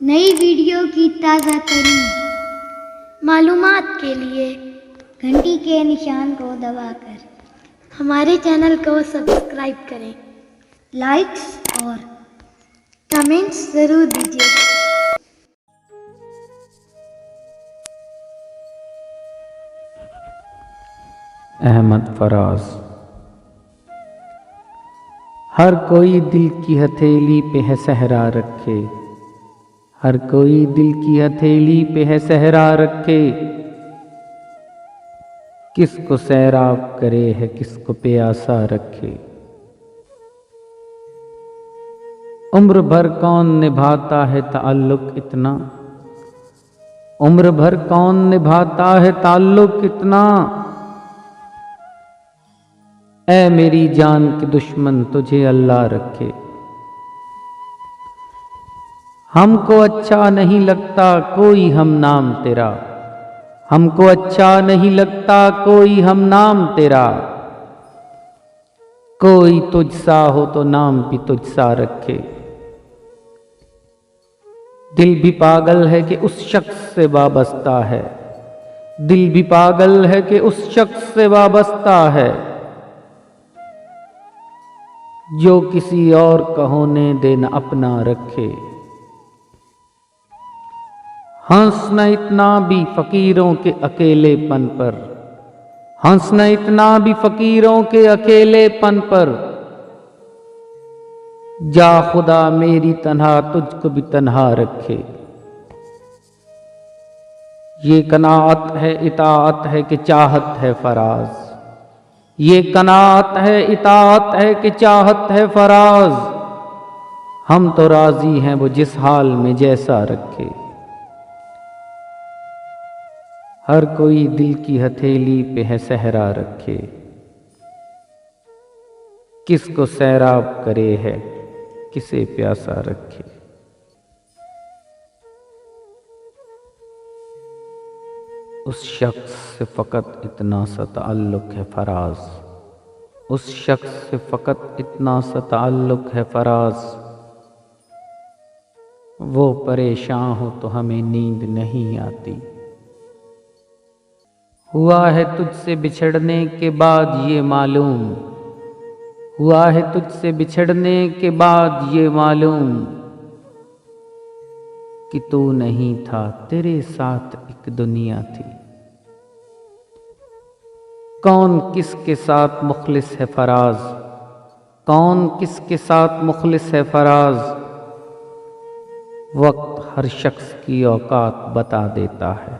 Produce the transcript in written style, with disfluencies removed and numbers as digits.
نئی ویڈیو کی تازہ ترین معلومات کے لیے گھنٹی کے نشان کو دبا کر ہمارے چینل کو سبسکرائب کریں، لائکس اور کمنٹس ضرور دیجیے گا۔ احمد فراز۔ ہر کوئی دل کی ہتھیلی پہ ہے صحرا رکھے، ہر کوئی دل کی ہتھیلی پہ ہے صحرا رکھے، کس کو سیراب کرے ہے کس کو پیاسا رکھے، عمر بھر کون نبھاتا ہے تعلق اتنا، عمر بھر کون نبھاتا ہے تعلق اتنا، اے میری جان کے دشمن تجھے اللہ رکھے، ہم کو اچھا نہیں لگتا کوئی ہم نام تیرا، ہم کو اچھا نہیں لگتا کوئی ہم نام تیرا، کوئی تجھ سا ہو تو نام بھی تجھ سا رکھے، دل بھی پاگل ہے کہ اس شخص سے وابستہ ہے، دل بھی پاگل ہے کہ اس شخص سے وابستہ ہے، جو کسی اور کا ہونے دے نہ اپنا رکھے، ہنسنا اتنا بھی فقیروں کے اکیلے پن پر، ہنسنا اتنا بھی فقیروں کے اکیلے پن پر، جا خدا میری تنہا تجھ کو بھی تنہا رکھے، یہ قناعت ہے اطاعت ہے کہ چاہت ہے فراز، یہ قناعت ہے اطاعت ہے کہ چاہت ہے فراز، ہم تو راضی ہیں وہ جس حال میں جیسا رکھے، ہر کوئی دل کی ہتھیلی پہ ہے صحرا رکھے، کس کو سیراب کرے ہے کسے پیاسا رکھے۔ اس شخص سے فقط اتنا سا تعلق ہے فراز، اس شخص سے فقط اتنا سا تعلق ہے فراز، وہ پریشان ہو تو ہمیں نیند نہیں آتی، ہوا ہے تجھ سے بچھڑنے کے بعد یہ معلوم، ہوا ہے تجھ سے بچھڑنے کے بعد یہ معلوم، کہ تو نہیں تھا تیرے ساتھ ایک دنیا تھی، کون کس کے ساتھ مخلص ہے فراز، کون کس کے ساتھ مخلص ہے فراز، وقت ہر شخص کی اوقات بتا دیتا ہے،